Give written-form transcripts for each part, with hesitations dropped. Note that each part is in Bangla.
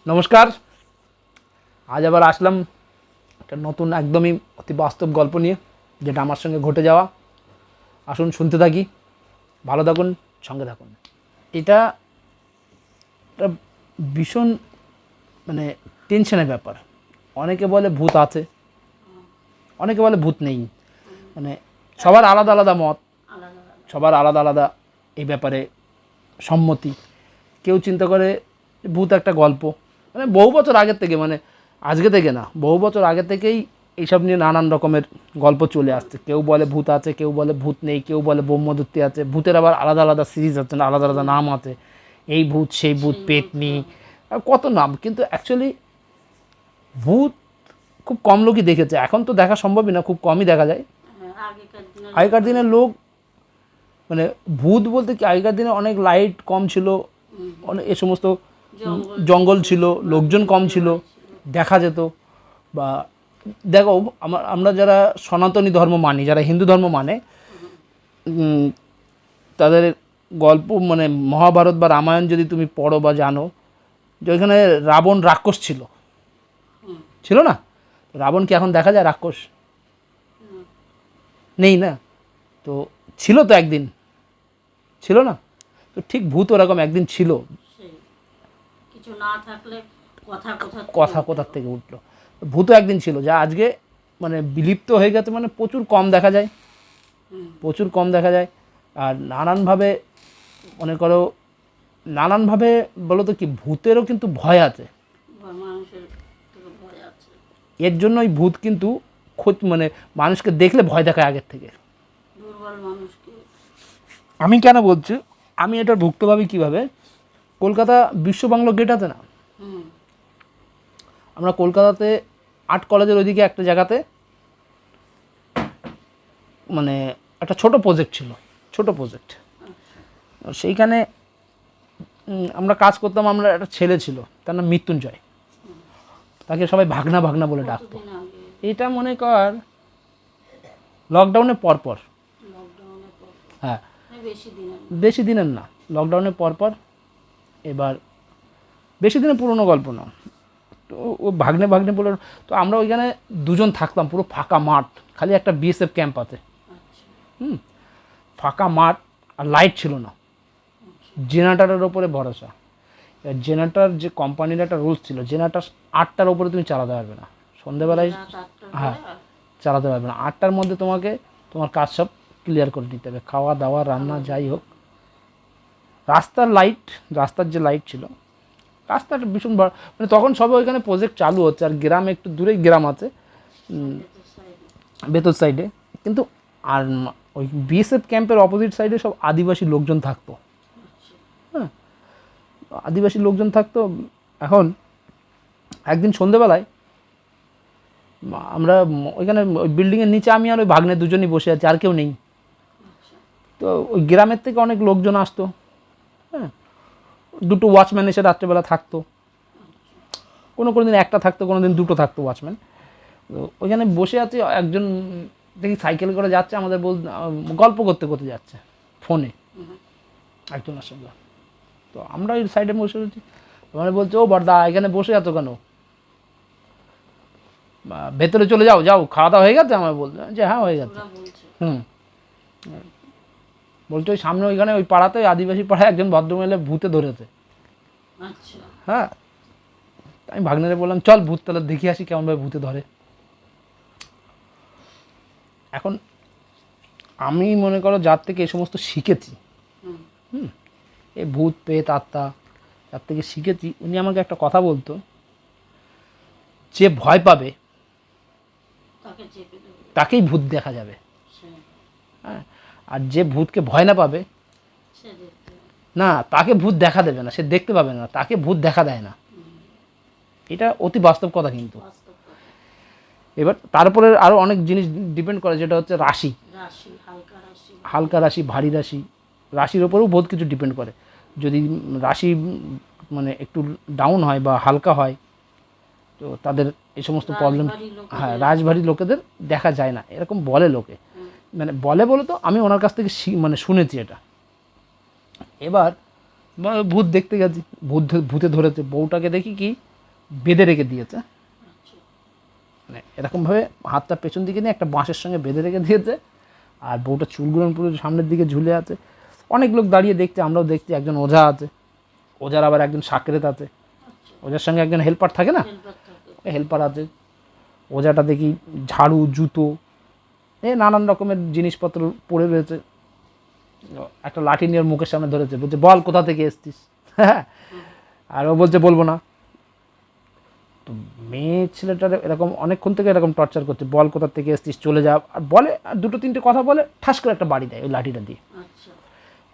নমস্কার। আজ আবার আসলাম একটা নতুন একদমই অতি বাস্তব গল্প নিয়ে, যেটা আমার সঙ্গে ঘটে যাওয়া। আসুন শুনতে থাকি, ভালো থাকুন, সঙ্গে থাকুন। এটা একটা ভীষণ মানে টেনশনের ব্যাপার। অনেকে বলে ভূত আছে, অনেকে বলে ভূত নেই। মানে সবার আলাদা আলাদা মত, সবার আলাদা আলাদা এই ব্যাপারে সম্মতি। কেউ চিন্তা করে ভূত একটা গল্প, মানে বহু বছর আগের থেকে, মানে আজকে থেকে না, বহু বছর আগে থেকেই এইসব নিয়ে নানান রকমের গল্প চলে আসছে। কেউ বলে ভূত আছে, কেউ বলে ভূত নেই, কেউ বলে ব্রহ্মদূতী আছে। ভূতের আবার আলাদা আলাদা সিরিজ আছে, আলাদা আলাদা নাম আছে, এই ভূত সেই ভূত, পেতনি, কত নাম। কিন্তু অ্যাকচুয়ালি ভূত খুব কম লোকই দেখেছে। এখন তো দেখা সম্ভবই না, খুব কমই দেখা যায়। আগেকার দিনের লোক, মানে ভূত বলতে কি, আগেকার দিনে অনেক লাইট কম ছিল, অনেক এ সমস্ত জঙ্গল ছিল, লোকজন কম ছিল, দেখা যেত। বা দেখো, আমরা যারা সনাতনী ধর্ম মানি, যারা হিন্দু ধর্ম মানে, তাদের গল্প মানে মহাভারত বা রামায়ণ যদি তুমি পড়ো বা জানো, যে ওইখানে রাবণ রাক্ষস ছিল, ছিল না? রাবণ কি এখন দেখা যায় রাক্ষস? নেই না? তো ছিল তো একদিন, ছিল না? তো ঠিক ভূত ওরকম একদিন ছিল, কিছু না থাকলে কথা কোথার থেকে উঠলো। ভূতও একদিন ছিল, যা আজকে মানে বিলুপ্ত হয়ে গেছে, মানে প্রচুর কম দেখা যায়, প্রচুর কম দেখা যায়। আর নানানভাবে মনে করো, নানানভাবে বলো তো কি, ভূতেরও কিন্তু ভয় আছে। এর জন্যই ভূত কিন্তু মানে মানুষকে দেখলে ভয় দেখায় আগের থেকে। আমি কেন বলছি, আমি এটার ভুক্তভোগী কীভাবে, কলকাতা বিশ্ব বাংলা গেট আছে না, আমরা কলকাতাতে আর্ট কলেজের ওইদিকে একটা জায়গাতে মানে একটা ছোট প্রজেক্ট ছিল, ছোট প্রজেক্ট। সেইখানে আমরা কাজ করতাম। আমরা একটা ছেলে ছিল, তার নাম মৃত্যুঞ্জয়, তাকে সবাই ভাগনা ভাগনা বলে ডাকতো। এটা মনে কর লকডাউনের পরপর, হ্যাঁ বেশি দিনের না, লকডাউনের পরপর। এবার বেশি দিনের পুরনো গল্প না, তো ও ভাগ্নে ভাগ্নে বলে। তো আমরা ওইখানে দুজন থাকতাম, পুরো ফাঁকা মাঠ, খালি একটা বিএসএফ ক্যাম্প আছে, ফাঁকা মাঠ, আর লাইট ছিল না, জেনারেটারের ওপরে ভরসা। জেনারেটার যে কোম্পানির একটা রুলস ছিল, জেনারেটার 8টার ওপরে তুমি চালাতে পারবে না, সন্ধ্যেবেলায়, হ্যাঁ চালাতে পারবে না। 8টার মধ্যে তোমাকে তোমার কাজ সব ক্লিয়ার করে নিতে হবে, খাওয়া দাওয়া রান্না যাই হোক। রাস্তার লাইট, রাস্তার যে লাইট ছিল, রাস্তাটা ভীষণ বড়, মানে তখন সবে ওইখানে প্রজেক্ট চালু হচ্ছে। আর গ্রামে একটু দূরেই গ্রাম আছে, ভেতর সাইডে। কিন্তু আর ওই বিএসএফ ক্যাম্পের অপোজিট সাইডে সব আদিবাসী লোকজন থাকতো, হ্যাঁ আদিবাসী লোকজন থাকতো। এখন একদিন সন্ধেবেলায় আমরা ওইখানে ওই বিল্ডিংয়ের নিচে, আমি আর ওই ভাগ্নে দুজনই বসে আছি, আর কেউ নেই। তো ওই গ্রামের থেকে অনেক লোকজন আসতো, হ্যাঁ, দুটো ওয়াচম্যান এসে রাত্রেবেলা থাকতো, কোনো দিন একটা থাকতো, কোনো দিন দুটো থাকতো ওয়াচম্যান। তো ওইখানে বসে আছি, একজন দেখি সাইকেল করে যাচ্ছে, আমাদের গল্প করতে করতে যাচ্ছে ফোনে একজনের সঙ্গে। তো আমরা ওই সাইডে বসে রয়েছি, মানে বলছে, ও বড়দা এখানে বসে আছো কেন, ভেতরে চলে যাও, যাও খাওয়া দাওয়া হয়ে গেছে? আমার বলছে যে হ্যাঁ হয়ে গেছে। বলছে ওই সামনে ওইখানে ওই পাড়াতে, আদিবাসী পাড়ায় একজন ভদ্রমহিলা ভূতে ধরেছে। হ্যাঁ, আমি ভাগ্নেরে বললাম চল ভূত তাহলে দেখে আসি কেমনভাবে ভূতে ধরে। এখন আমি মনে করো যার থেকে এই সমস্ত শিখেছি, এই ভূত পেত আত্মা, যার থেকে শিখেছি, উনি আমাকে একটা কথা বলতো, যে ভয় পাবে তাকেই ভূত দেখা যাবে, হ্যাঁ, আর যে ভূতকে ভয় না পাবে না, তাকে ভূত দেখা দেবে না, সে দেখতে পাবে না, তাকে ভূত দেখা দেয় না। এটা অতি বাস্তব কথা। কিন্তু এবার তারপরে আরও অনেক জিনিস ডিপেন্ড করে, যেটা হচ্ছে রাশি, হালকা রাশি, ভারী রাশি, রাশির ওপরেও বহুত কিছু ডিপেন্ড করে। যদি রাশি মানে একটু ডাউন হয় বা হালকা হয়, তো তাদের এই সমস্ত প্রবলেম, হ্যাঁ রাজভারী লোকেদের দেখা যায় না, এরকম বলে লোকে। মানে বলে তো আমি ওনার কাছ থেকে মানে শুনেছি এটা। এবার ভূত দেখতে গেছি, ভূতে ধরেছে, বউটাকে দেখি কি বেঁধে রেখে দিয়েছে, আচ্ছা। মানে এরকমভাবে হাতটা পেছন দিকে নিয়ে একটা বাঁশের সঙ্গে বেঁধে রেখে দিয়েছে, আর বউটা চুলগুলো পুরো সামনের দিকে ঝুলে আছে। অনেক লোক দাঁড়িয়ে দেখছে, আমরাও দেখছি, একজন ওঝা আছে, ওঝার আবার একজন সাকরেত আছে, আচ্ছা। ওঝার সঙ্গে একজন হেল্পার থাকে না, হেল্পার থাকে। হেল্পার আছে। ওঝাটা দেখি ঝাড়ু, জুতো, নানান রকমের জিনিসপত্র পড়ে রয়েছে। একটা লাঠি নিয়ে ওর মুখের সামনে ধরেছে, বলছে বল কোথা থেকে এসছিস। হ্যাঁ, আর ও বলছে বলবো না। তো মেয়ে ছেলেটার এরকম অনেকক্ষণ থেকে এরকম টর্চার করছে, বল কোথা থেকে এসছিস, চলে যা, আর বলে, আর দুটো তিনটে কথা বলে, ঠাস করে একটা বাড়ি দেয় ওই লাঠিটা দিয়ে। আচ্ছা।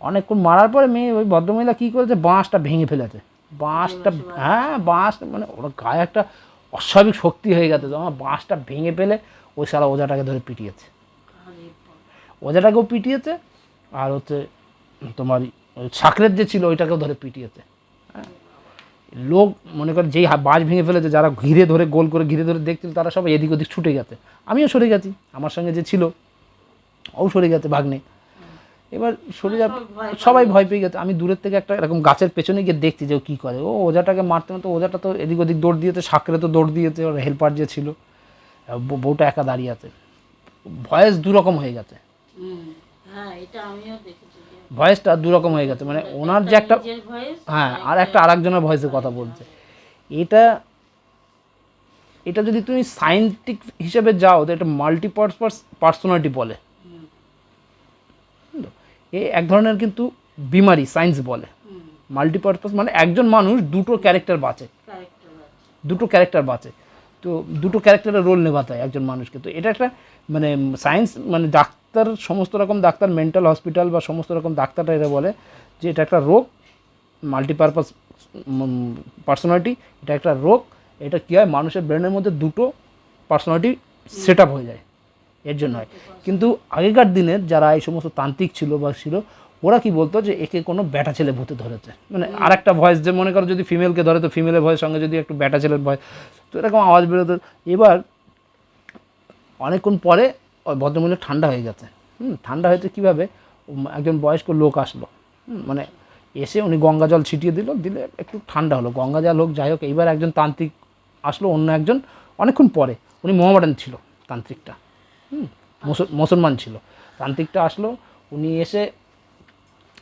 অনেকক্ষণ মারার পরে মেয়ে, ওই ভদ্রমহিলা কী করেছে, বাঁশটা ভেঙে ফেলেছে। বাঁশটা, হ্যাঁ, বাঁশ মানে ওর গায়ে একটা অস্বাভাবিক শক্তি হয়ে গেছে, আমার বাঁশটা ভেঙে ফেলে ওই সারা ওঝাটাকে ধরে পিটিয়েছে। আরে বাবা। ওঝাটাকেও পিটিয়েছে, আর হচ্ছে তোমার ওই সাকরের যে ছিল ওইটাকেও ধরে পিটিয়েছে। হ্যাঁ, লোক মনে করে যেই বাঁশ ভেঙে ফেলেছে, যারা ঘিরে ধরে, গোল করে ঘিরে ধরে দেখছিল, তারা সব এদিক ওদিক ছুটে গেছে। আমিও সরে গেছি, আমার সঙ্গে যে ছিল ও সরে গেছে, ভাগ্নে। এবার সরে যা, সবাই ভয় পেয়ে গেছে। আমি দূরের থেকে একটা এরকম গাছের পেছনে গিয়ে দেখছি যে ও কী করে। ও ওঝাটাকে মারতে মারতে, ওঝাটা তো এদিক ওদিক দৌড় দিয়েছে, সাকরে তো দৌড় দিয়েছে, ওর হেল্পার যে ছিল, বউটা একা দাঁড়িয়ে আছে। ভয়েস দুরকম হয়ে গেছে, হ্যাঁ, এটা আমিও দেখেছি যে ভয়েসটা দুরকম হয়ে গেছে, মানে ওনার যে একটা, নিজের ভয়েস, হ্যাঁ, আর একটা আরেকজনের ভয়েসে কথা বলছে। এটা এটা যদি তুমি সায়েন্টিফিক হিসেবে যাও তো এটা মাল্টিপারপাস পার্সোনালিটি বলে। এ এক ধরনের কিন্তু বিমারি, সায়েন্স বলে। মাল্টিপারপাস মানে একজন মানুষ দুটো ক্যারেক্টার বাঁচে, ক্যারেক্টার আছে। দুটো ক্যারেক্টার বাঁচে, তো দুটো ক্যারেক্টারের রোল নেভাতে হয় একজন মানুষকে। তো এটা একটা মানে সায়েন্স, মানে ডাক্তার, সমস্ত রকম ডাক্তার, মেন্টাল হসপিটাল বা সমস্ত রকম ডাক্তাররা এরা বলে যে এটা একটা রোগ, মাল্টিপারপাস পার্সোনালিটি, এটা একটা রোগ। এটা কী হয়, মানুষের ব্রেনের মধ্যে দুটো পার্সোনালিটি সেট আপ হয়ে যায়, এর জন্য হয়। কিন্তু আগেকার দিনের যারা এই সমস্ত তান্ত্রিক ছিল বা ছিল, ওরা কি বলতো যে একে কোনো ব্যাটা ছেলে ভূতে ধরেছে, মানে আর একটা ভয়েস, যে মনে করো যদি ফিমেলকে ধরে তো ফিমেলের ভয়ের সঙ্গে যদি একটু ব্যাটা ছেলের ভয়, তো এরকম আওয়াজ বেরোতো। এবার অনেকক্ষণ পরে ওই ভদ্রমহিলা ঠান্ডা হয়ে গেছে। ঠান্ডা হয়েছে কীভাবে, একজন বয়স্ক লোক আসলো, মানে এসে উনি গঙ্গা জল ছিটিয়ে দিলে একটু ঠান্ডা হলো, গঙ্গা জল হোক যাই হোক। এইবার একজন তান্ত্রিক আসলো, অন্য একজন অনেকক্ষণ পরে, উনি মোহামেডান ছিল তান্ত্রিকটা, মুসলমান ছিল। তান্ত্রিকটা আসলো, উনি এসে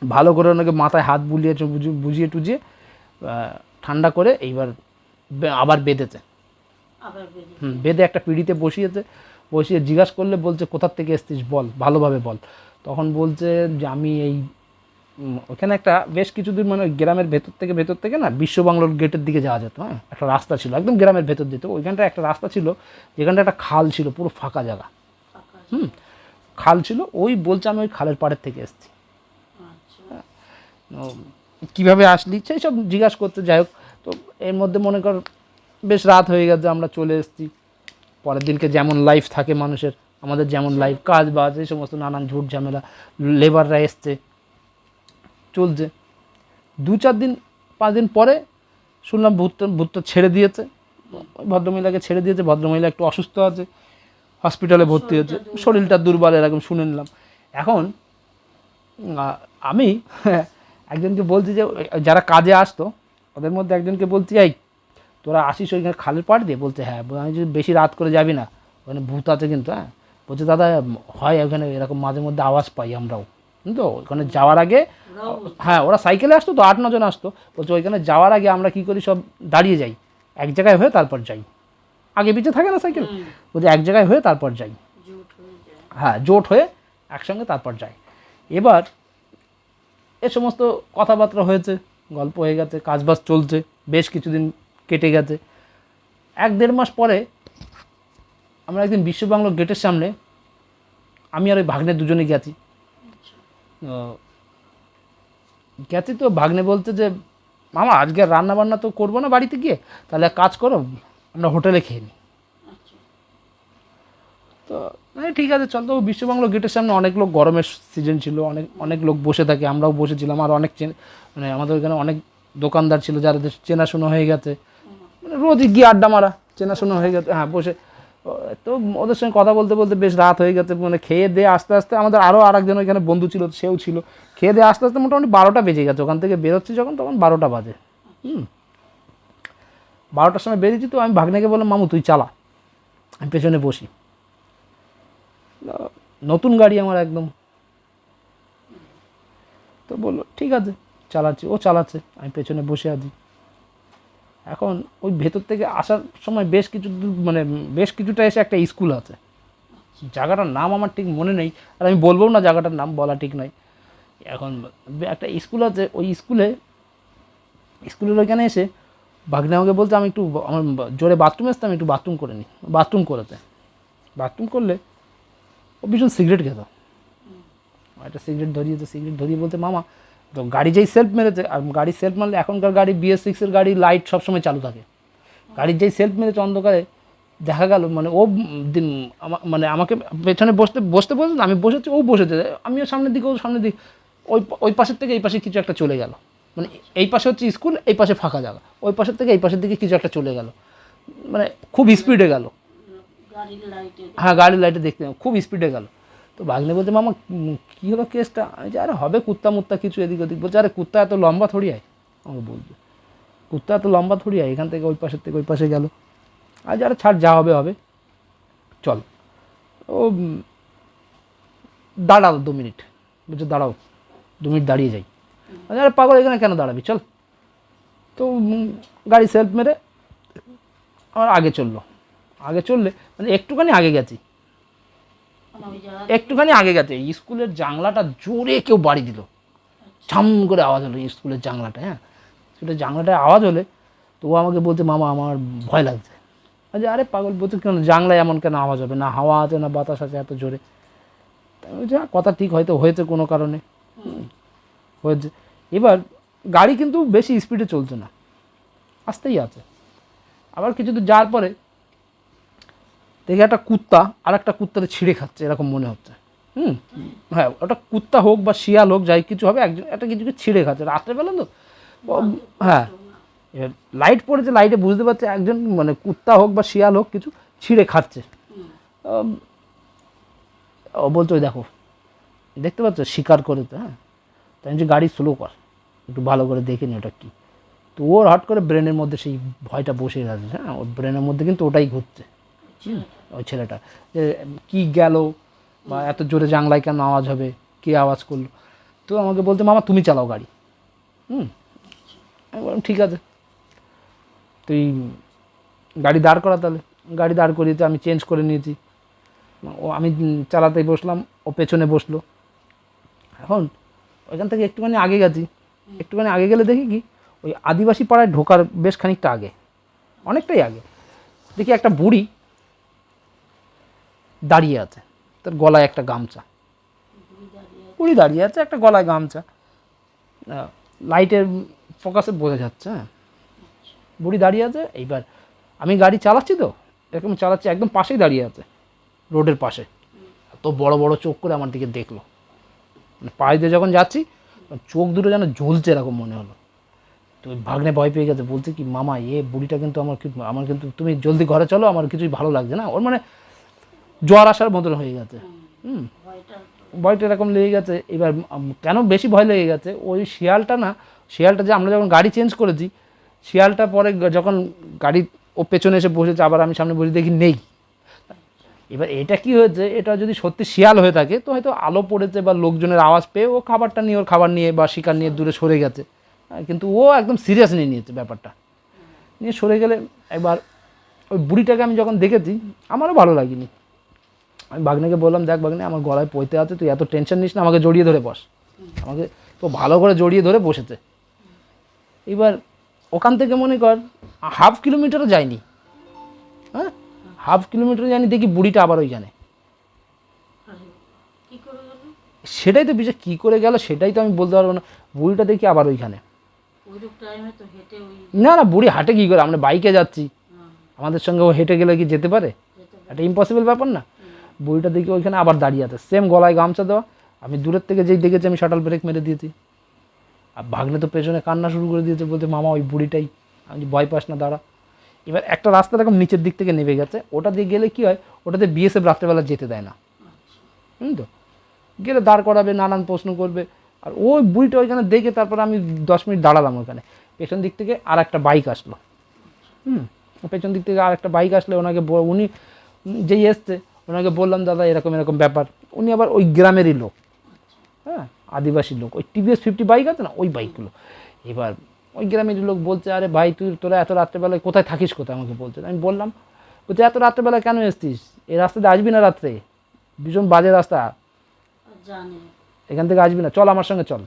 ভালো করে ওনাকে মাথায় হাত বুঝিয়ে টুজিয়ে ঠান্ডা করে এইবার আবার বেঁধেছে। আবার বেরিয়ে বেঁধে একটা পিঁড়িতে বসিয়ে জিজ্ঞাসা করলে বলছে কোথার থেকে এসছিস বল, ভালোভাবে বল। তখন বলছে যে আমি এই ওখানে একটা বেশ কিছুদিন, মানে গ্রামের ভেতর থেকে না, বিশ্ব বাংলার গেটের দিকে যাওয়া যেত। হ্যাঁ, একটা রাস্তা ছিল একদম গ্রামের ভেতর দিতে, ওইখানটা একটা রাস্তা ছিল, যেখানটা একটা খাল ছিল, পুরো ফাঁকা জায়গা। ফাঁকা। খাল ছিল, ওই বলছে আমি ওই খালের পাড়ের থেকে এসেছি। আচ্ছা। কীভাবে আসলি সেই সব জিজ্ঞাসা করতে, যাই হোক। তো এর মধ্যে মনে কর বেশ রাত হয়ে গেছে, আমরা চলে এসেছি। পরের দিনকে যেমন লাইফ থাকে মানুষের, আমাদের যেমন লাইফ, কাজ বাজ, এই সমস্ত নানান ঝুট ঝামেলা, লেবাররা এসছে, চলছে। 2-4 দিন 5 দিন পরে শুনলাম ভূতটা ছেড়ে দিয়েছে, ভদ্রমহিলাকে ছেড়ে দিয়েছে। ভদ্রমহিলা একটু অসুস্থ আছে, হসপিটালে ভর্তি হয়েছে, শরীরটা দুর্বল, এরকম শুনে নিলাম। এখন আমি একজনকে বলছি যে যারা কাজে আসতো ওদের মধ্যে একজনকে বলছি, এই তোরা আসিস ওইখানে খালের পাড় দিয়ে? বলছে হ্যাঁ। আমি যদি বেশি রাত করে যাবি না, ওখানে ভূত আছে কিন্তু। হ্যাঁ, বলছে দাদা হয় ওখানে এরকম মাঝে মধ্যে আওয়াজ পাই আমরাও, কিন্তু ওখানে যাওয়ার আগে, হ্যাঁ, ওরা সাইকেলে আসতো তো, 8-9 জন আসতো। বলছে ওইখানে যাওয়ার আগে আমরা কী করি, সব দাঁড়িয়ে যাই এক জায়গায় হয়ে, তারপর যাই। আগে পিছিয়ে থাকে না সাইকেল, বলছে এক জায়গায় হয়ে তারপর যাই। জোট হয়ে যায়। হ্যাঁ, জোট হয়ে একসঙ্গে তারপর যাই। এবার এ সমস্ত কথাবার্তা হয়েছে, গল্প হয়ে গেছে, কাজবাজ চলছে, বেশ কিছুদিন কেটে গেছে। 1-1.5 মাস পরে আমরা একদিন বিশ্ব বাংলা গেটের সামনে, আমি আর ওই ভাগ্নে দুজনে গেছি। তো ভাগ্নে বলতে যে মামা আজকে রান্না বান্না তো করবো না বাড়িতে গিয়ে, তাহলে এক কাজ করো আমরা হোটেলে খেয়ে নিই। তো ঠিক আছে চল। তো বিশ্ব বাংলা গেটের সামনে অনেক লোক, গরমের সিজন ছিল, অনেক লোক বসে থাকে, আমরাও বসেছিলাম। আর অনেক মানে আমাদের ওখানে অনেক দোকানদার ছিল যাদের চেনাশোনা হয়ে গেছে, মানে রোজই গিয়ে আড্ডা মারা, চেনাশোনা হয়ে গেছে। হ্যাঁ, বসে তো ওদের সঙ্গে কথা বলতে বলতে বেশ রাত হয়ে গেছে। মানে খেয়ে দিয়ে আস্তে আস্তে আমাদের আরও আরেকজন ওইখানে বন্ধু ছিল, সেও ছিল। খেয়ে দিয়ে আস্তে আস্তে মোটামুটি 12টা বেজে গেছে। ওখান থেকে বেরোচ্ছি যখন, তখন 12টা বাজে। 12টার সময় বেরিয়েছি, তো আমি ভাগ্নেকে বললাম মামু তুই চালা, আমি পেছনে বসি। নতুন গাড়ি আমার একদম। তো বললো ঠিক আছে চালাচ্ছি, ও চালাচ্ছে, আমি পেছনে বসে আছি। এখন ওই ভেতর থেকে আসার সময় বেশ কিছু দূর মানে বেশ কিছুটা এসে একটা স্কুল আছে, জায়গাটার নাম আমার ঠিক মনে নেই, আর আমি বলবো না জায়গাটার নাম, বলা ঠিক নয়। এখন একটা স্কুল আছে, ওই স্কুলের ওইখানে এসে ভাগ্নে আমাকে বলতে আমি একটু আমার জোরে বাথরুমে আসতাম, একটু বাথরুম করে নিই। বাথরুম করেছে, বাথরুম করলে ও ভীষণ সিগারেট খেত। একটা সিগারেট ধরিয়েছে, সিগারেট ধরিয়ে বলতে মামা তো গাড়ি যেই সেলফ মেরেছে, আর গাড়ি সেলফ মারলে এখনকার গাড়ি BS6-এর গাড়ি লাইট সবসময় চালু থাকে, গাড়ির যেই সেলফ মেরেছে অন্ধকারে দেখা গেল মানে ও মানে আমাকে পেছনে বসতে বসতে বলছে, আমি বসেছি, ও বসেছে, আমিও সামনের দিকে, ও সামনের দিকে, ওই পাশের থেকে এই পাশে কিছু একটা চলে গেল, মানে এই পাশে হচ্ছে স্কুল, এই পাশে ফাঁকা জায়গা, ওই পাশের থেকে এই পাশের দিকে কিছু একটা চলে গেল, মানে খুব স্পিডে গেল। গাড়ির লাইটে হ্যাঁ গাড়ির লাইটে দেখতে খুব স্পিডে গেল। তো ভাগ্নে বলছে মামা কী হলো কেসটা? আমি যে আরে হবে কুত্তা মুত্তা কিছু এদিক ওদিক। বলছে আরে কুত্তা এত লম্বা থড়ি হয়, আমাকে বলছে কুত্তা এত লম্বা থড়ি হয়, এখান থেকে ওই পাশের থেকে ওই পাশে গেল। আর যারা ছাড় যা হবে হবে চল। ও দাঁড়াও 2 মিনিট, বলছে দাঁড়াও 2 মিনিট দাঁড়িয়ে যাই। আরে পাগল এখানে কেন দাঁড়াবি চল। তো গাড়ি সেলফ মেরে আমার আগে চললো, আগে চললে মানে একটুখানি আগে গেছি, মানে ওই জায়গা একটুখানি আগে গেছে স্কুলের জানলাটা জোরে কেউ বাড়ি দিল, ঝাম করে আওয়াজ হলো স্কুলের জানলাটা। হ্যাঁ স্কুলের জানলাটায় আওয়াজ হলে তো ও আমাকে বলছে মামা আমার ভয় লাগছে। আচ্ছা আরে পাগল, বলছে কেন জানলায় এমন কেন আওয়াজ হবে, না হাওয়া আছে না বাতাস আছে এত জোরে। তাই বলছে কথা ঠিক হয়তো হয়েছে কোনো কারণে হয়েছে। এবার গাড়ি কিন্তু বেশি স্পিডে চলছে না, আসতেই আছে। আবার কিছু দূর যাওয়ার পরে দেখে একটা কুত্তা আর একটা কুত্তাতে ছিঁড়ে খাচ্ছে এরকম মনে হচ্ছে। হ্যাঁ ওটা কুত্তা হোক বা শিয়াল হোক যাই কিছু হবে, একজন একটা কিছুকে ছিঁড়ে খাচ্ছে রাত্রেবেলা তো। হ্যাঁ এবার লাইট পড়েছে, লাইটে বুঝতে পারছে একজন মানে কুত্তা হোক বা শিয়াল হোক কিছু ছিঁড়ে খাচ্ছে। ও বলছে ওই দেখো দেখতে পাচ্ছ শিকার করেছে। হ্যাঁ তাই যে গাড়ি স্লো কর, একটু ভালো করে দেখে নি ওটা কী। তো ওর হট করে ব্রেনের মধ্যে সেই ভয়টা বসে গেছে। হ্যাঁ ওর ব্রেনের মধ্যে কিন্তু ওটাই ঘুরছে, ওই ছেলেটা যে কী গেল বা এত জোরে জানলায় কেন আওয়াজ হবে, কে আওয়াজ করলো। তো আমাকে বলতে মামা তুমি চালাও গাড়ি। আমি বললাম ঠিক আছে, তুই গাড়ি দাঁড় করা তাহলে। গাড়ি দাঁড় করিয়েছে, আমি চেঞ্জ করে নিয়েছি, ও আমি চালাতেই বসলাম, ও পেছনে বসলো। এখন ওইখান থেকে একটুখানি আগে গেছি, একটুখানি আগে গেলে দেখি কি ওই আদিবাসী পাড়ায় ঢোকার বেশ খানিকটা আগে, অনেকটাই আগে, দেখি একটা বুড়ি দাঁড়িয়ে আছে, তার গলায় একটা গামছা, বুড়ি দাঁড়িয়ে আছে একটা গলায় গামছা, লাইটের ফোকাসে বোঝা যাচ্ছে। হ্যাঁ বুড়ি দাঁড়িয়ে আছে। এইবার আমি গাড়ি চালাচ্ছি তো এরকম চালাচ্ছি, একদম পাশেই দাঁড়িয়ে আছে রোডের পাশে, তো বড় বড় চোখ করে আমার দিকে দেখলো, মানে পায়ে দিয়ে যখন যাচ্ছি চোখ দুটো যেন জ্বলছে এরকম মনে হলো। তো ভাগ্নে ভয় পেয়ে গেছে, বলছে কি মামা বুড়িটা কিন্তু আমার কিন্তু তুমি জলদি ঘরে চলো, আমার কিছুই ভালো লাগছে না। ওর মানে জ্বর আসার মতন হয়ে গেছে। ভয়টা এরকম লেগে গেছে। এবার কেন বেশি ভয় লেগে গেছে, ওই শিয়ালটা না, শিয়ালটা যে আমরা যখন গাড়ি চেঞ্জ করেছি, শিয়ালটা পরে যখন গাড়ি ও পেছনে এসে বসেছে, আবার আমি সামনে বসে দেখি নেই। এবার এটা কি হয়েছে, এটা যদি সত্যি শিয়াল হয়ে থাকে তো হয়তো আলো পড়েছে বা লোকজনের আওয়াজ পেয়ে ও খাবারটা নিয়ে ওর খাবার নিয়ে বা শিকার নিয়ে দূরে সরে গেছে। কিন্তু ও একদম সিরিয়াস নিয়ে নিয়েছে ব্যাপারটা, নিয়ে সরে গেলে এবার ওই বুড়িটাকে আমি যখন দেখেছি আমারও ভালো লাগেনি। আমি ভাগ্নেকে বললাম দেখ ভাগ্নে আমার গলায় পইতে আছে, তুই এত টেনশন নিস না, আমাকে জড়িয়ে ধরে বস। আমাকে তো ভালো করে জড়িয়ে ধরে বসেছে। এবার ওখান থেকে মনে কর 1/2 কিলোমিটারও যায়নি, হ্যাঁ 1/2 কিলোমিটার যায়নি, দেখি বুড়িটা আবার ওইখানে। সেটাই তো বিষয়, কী করে গেল সেটাই তো আমি বলতে পারবো না। বুড়িটা দেখি আবার ওইখানে। না না বুড়ি হাঁটে কী করে, আমরা বাইকে যাচ্ছি, আমাদের সঙ্গে ও হেঁটে গেলে কি যেতে পারে? এটা ইম্পসিবল ব্যাপার না। বুড়িটা দেখি ওইখানে আবার দাঁড়িয়ে আছে, সেম গলায় গামছা দেওয়া। আমি দূরের থেকে যেই দেখেছি আমি শাটাল ব্রেক মেরে দিয়েছি। আর ভাগ্নে তো পেছনে কান্না শুরু করে দিয়েছে, বলতে মামা ওই বুড়িটাই। আমি ভয় পাস না দাঁড়া। এবার একটা রাস্তা এরকম নিচের দিক থেকে নেমে গেছে, ওটা দিয়ে গেলে কী হয়, ওটাতে BSF রাত্রেবেলা যেতে দেয় না, তো গেলে দাঁড় করাবে, নানান প্রশ্ন করবে। আর ওই বুড়িটা ওইখানে দেখে তারপরে আমি 10 মিনিট দাঁড়ালাম ওইখানে। পেছন দিক থেকে আর একটা বাইক আসলো, পেছন দিক থেকে আর একটা বাইক আসলে ওনাকে উনি যেই এসছে ওনাকে বললাম দাদা এরকম এরকম ব্যাপার, উনি আবার ওই গ্রামেরই লোক, হ্যাঁ আদিবাসী লোক, ওই টিভিএস 50 বাইক আছে না ওই বাইকগুলো। এবার ওই গ্রামেরই লোক বলছে আরে ভাই তোরা এত রাত্রেবেলায় কোথায় থাকিস, কোথায় আমাকে বলছে। আমি বললাম বলছে এত রাত্রেবেলায় কেন এসছিস, এই রাস্তাতে আসবি না রাত্রে, ভীষণ বাজে রাস্তা, জানি এখান থেকে আসবি না, চল আমার সঙ্গে চল।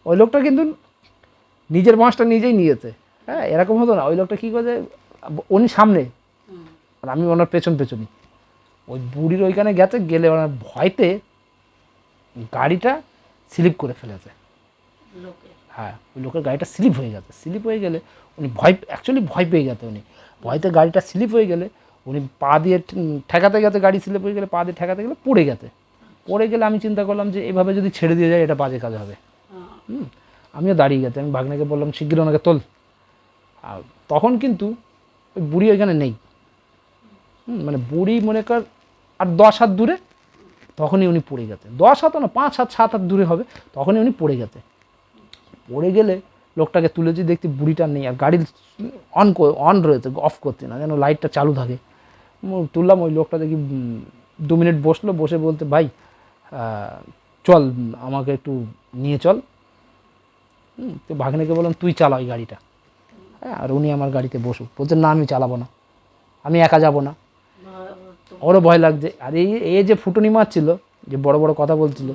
ওই লোকটা কিন্তু নিজের বাঁশটা নিজেই নিয়েছে, হ্যাঁ এরকম হতো না। ওই লোকটা কী করেছে, উনি সামনে আর আমি ওনার পেছনই, ওই বুড়ির ওইখানে গেলে ওনার ভয়তে গাড়িটা স্লিপ করে ফেলেছে। লোকে হ্যাঁ ওই লোকের গাড়িটা স্লিপ হয়ে গেছে, স্লিপ হয়ে গেলে উনি ভয় পেয়ে গেছে, উনি ভয়তে গাড়িটা স্লিপ হয়ে গেলে উনি পা দিয়ে ঠেকাতে গেছে, গাড়ি স্লিপ হয়ে গেলে পা দিয়ে ঠেকাতে গেলে পড়ে গেলে আমি চিন্তা করলাম যে এভাবে যদি ছেড়ে দিয়ে যায় এটা বাজে কাজ হবে। আমিও দাঁড়িয়ে গেছি, আমি ভাগ্নাকে বললাম শিগগির ওনাকে তোল। আর তখন কিন্তু ওই বুড়ি ওইখানে নেই, মানে বুড়ি মনে কর আর 10 হাত দূরে, তখনই উনি পড়ে গেছে, 10 হাত না 5 হাত 7 হাত দূরে হবে, তখনই উনি পড়ে গেছে। পড়ে গেলে লোকটাকে তুলেছি, দেখছি বুড়িটা নেই, আর গাড়ি অন রয়েছে, অফ করতে না যেন লাইটটা চালু থাকে। তুললাম, ওই লোকটা দেখি 2 মিনিট বসলো, বসে বলতে ভাই চল আমাকে একটু নিয়ে চল। তো ভাগ্নেকে বললাম তুই চালা ওই গাড়িটা, হ্যাঁ আর উনি আমার গাড়িতে বসুক। বলছে না আমি চালাবো না, আমি একা যাবো না। ওরও ভয় লাগছে, আর এই যে ফুটনি মারছিল, যে বড় বড় কথা বলছিল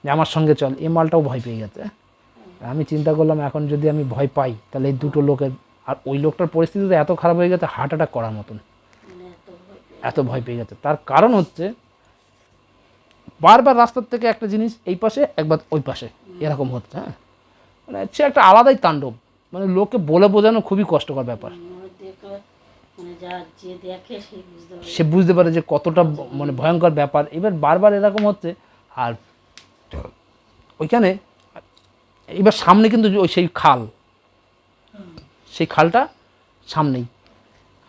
যে আমার সঙ্গে চল, এই মালটাও ভয় পেয়ে গেছে। আমি চিন্তা করলাম এখন যদি আমি ভয় পাই তাহলে এই দুটো লোকের, আর ওই লোকটার পরিস্থিতি তো এত খারাপ হয়ে গেছে হার্ট অ্যাটাক করার মতন, এত ভয় পেয়ে গেছে। তার কারণ হচ্ছে বারবার রাস্তার থেকে একটা জিনিস এই পাশে একবার ওই পাশে এরকম হচ্ছে, হ্যাঁ মানে হচ্ছে একটা আলাদাই তাণ্ডব, মানে লোকে বলে বোঝানো খুবই কষ্টকর ব্যাপার। সে বুঝতে পারে যে কতটা মানে ভয়ঙ্কর ব্যাপার। এবার বারবার এরকম হচ্ছে, আর ওইখানে এবার সামনে কিন্তু ওই সেই খালটা সামনেই,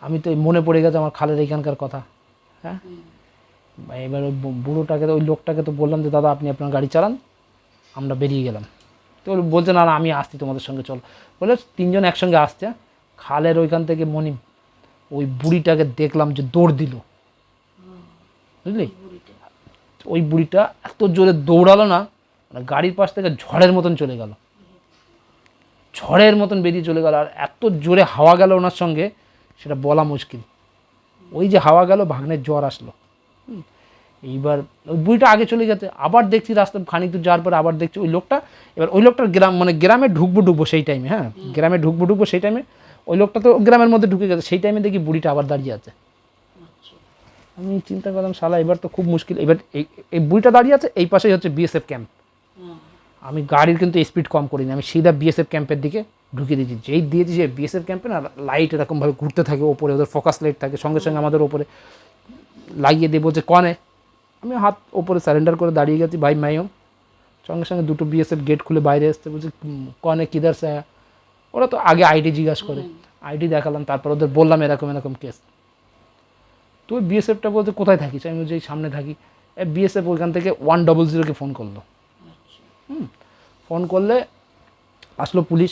আমি তো মনে পড়ে গেছে আমার খালের এইখানকার কথা, হ্যাঁ এবার ওই বুড়োটাকে ওই লোকটাকে তো বললাম যে দাদা আপনি আপনার গাড়ি চালান, আমরা বেরিয়ে গেলাম। তো বলছে না আমি আসছি তোমাদের সঙ্গে চল, বলে 3 জন একসঙ্গে আসছে। খালের ওইখান থেকে ওই বুড়িটাকে দেখলাম যে দৌড় দিল, বুঝলি, ওই বুড়িটা এত জোরে দৌড়ালো না, মানে গাড়ির পাশ থেকে ঝড়ের মতন চলে গেল, ঝড়ের মতন বেরিয়ে চলে গেল। আর এত জোরে হাওয়া গেল ওনার সঙ্গে, সেটা বলা মুশকিল। ওই যে হাওয়া গেল, ভাগ্নের জ্বর আসলো। এইবার ওই বুড়িটা আগে চলে গেছে, আবার দেখছি রাস্তা খানিক দূর যাওয়ার পরে আবার দেখছি ওই লোকটা, এবার ওই লোকটার গ্রামে ঢুকবো সেই টাইমে, হ্যাঁ গ্রামে ঢুকবো সেই টাইমে, ওই লোকটা তো গ্রামের মধ্যে ঢুকে গেছে, সেই টাইমে দেখি বুড়িটা আবার দাঁড়িয়ে আছে। আমি চিন্তা করলাম শালা এবার তো খুব মুশকিল। এবার এই বুড়িটা দাঁড়িয়ে আছে, এই পাশেই হচ্ছে বিএসএফ ক্যাম্প। আমি গাড়ির কিন্তু স্পিড কম করিনি, আমি সিধা বিএসএফ ক্যাম্পের দিকে ঢুকিয়ে দিয়েছি। যেই দিয়েছি যে বিএসএফ ক্যাম্পে না লাইট এরকমভাবে ঘুরতে থাকে ওপরে, ওদের ফোকাস লাইট থাকে, সঙ্গে সঙ্গে আমাদের ওপরে লাগিয়ে দিয়ে বলছে কনে, আমি হাত ওপরে সারেন্ডার করে দাঁড়িয়ে গেছি, ভাই মাইও। সঙ্গে সঙ্গে দুটো বিএসএফ গেট খুলে বাইরে আসতে বলছে কনে কিদার সে। ওরা তো আগে আইডি জিজ্ঞাসা করে, আইডি দেখালাম, তারপর ওদের বললাম এরকম এরকম কেস। তো বিএসএফটা বলতে কোথায় থাকিস, আমি বলছি সামনে থাকি। বিএসএফ ওইখান থেকে 100-কে ফোন করলো। ফোন করলে আসলো পুলিশ,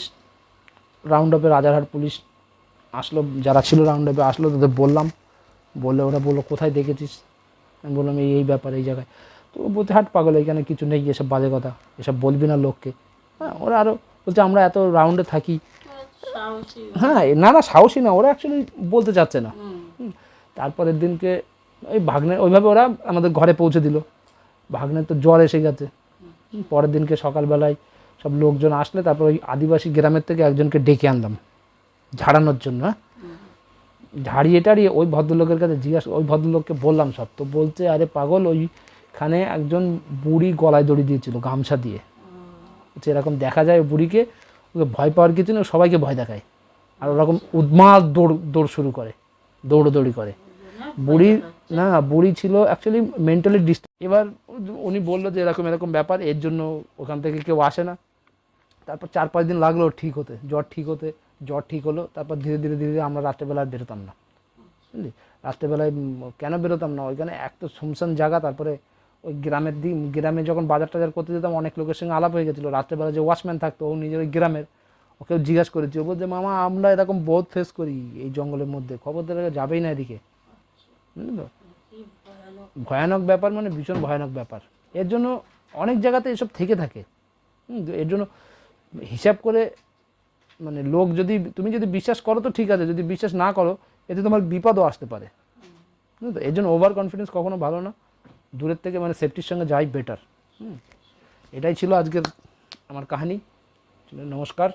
রাউন্ড আপে রাজারহাট পুলিশ আসলো, যারা ছিল রাউন্ড আপে আসলো, তাদের বললাম, বললে ওরা বললো কোথায় দেখেছিস, আমি বললাম এই ব্যাপার এই জায়গায়। তো বলতে হাট পাগল, এখানে কিছু নেই, এসব বাজে কথা, এসব বলবি না লোককে। হ্যাঁ ওরা আরও বলছে আমরা এত রাউন্ডে থাকি, হ্যাঁ না সাহসী না, ওরা অ্যাকচুয়ালি বলতে চাচ্ছে না। তারপরের দিনকে ওই ভাগ্নে ওইভাবে ওরা আমাদের ঘরে পৌঁছে দিল। ভাগ্নের তো জ্বর এসে গেছে। পরের দিনকে সকালবেলায় সব লোকজন আসলে তারপর ওই আদিবাসী গ্রামের থেকে একজনকে ডেকে আনলাম ঝাড়ানোর জন্য। ঝাড়িয়ে ওই ভদ্রলোকের কাছে ওই ভদ্রলোককে বললাম সব। তো বলছে আরে পাগল, ওইখানে একজন বুড়ি গলায় দড়ি দিয়েছিল গামছা দিয়ে, এরকম দেখা যায় বুড়িকে, ওকে ভয় পাওয়ার কিছু না, সবাইকে ভয় দেখায়, আর ওরকম উন্মাদ দৌড় শুরু করে, দৌড়ি করে। বুড়ি ছিল অ্যাকচুয়ালি মেন্টালি ডিস্টার্ব। এবার উনি বললো যে এরকম এরকম ব্যাপার, এর জন্য ওখান থেকে কেউ আসে না। তারপর 4-5 দিন লাগলো ঠিক হতে, জ্বর ঠিক হলো। তারপর ধীরে ধীরে আমরা রাত্রেবেলা আর বেরোতাম না, বুঝলি। রাত্রেবেলায় কেন বেরোতাম না, ওইখানে এক তো শুনশান জায়গা, তারপরে ওই গ্রামে যখন বাজার টাজার করতে যেতাম অনেক লোকের সঙ্গে আলাপ হয়ে গেছিলো। রাত্রেবেলা যে ওয়াচম্যান থাকতো ও নিজের ওই গ্রামের, ও ওকেও জিজ্ঞাসা করেছি, ও বলছে মামা আমরা এরকম বহুত ফেস করি এই জঙ্গলের মধ্যে, খবর দিলে যাবেই না এদিকে। বুঝলি তো, কি ভয়ানক। ভয়ানক ব্যাপার, মানে ভীষণ ভয়ানক ব্যাপার। এর জন্য অনেক জায়গাতে এসব থেকে থাকে। তো এর জন্য হিসাব করে, মানে লোক যদি, তুমি যদি বিশ্বাস করো তো ঠিক আছে, যদি বিশ্বাস না করো এতে তোমার বিপদও আসতে পারে। বুঝলি তো, এর জন্য ওভার কনফিডেন্স কখনো ভালো না, দূরের থেকে মানে সেফটির সঙ্গে যাই বেটার। এটাই ছিল আজকের আমার কাহিনী। নমস্কার।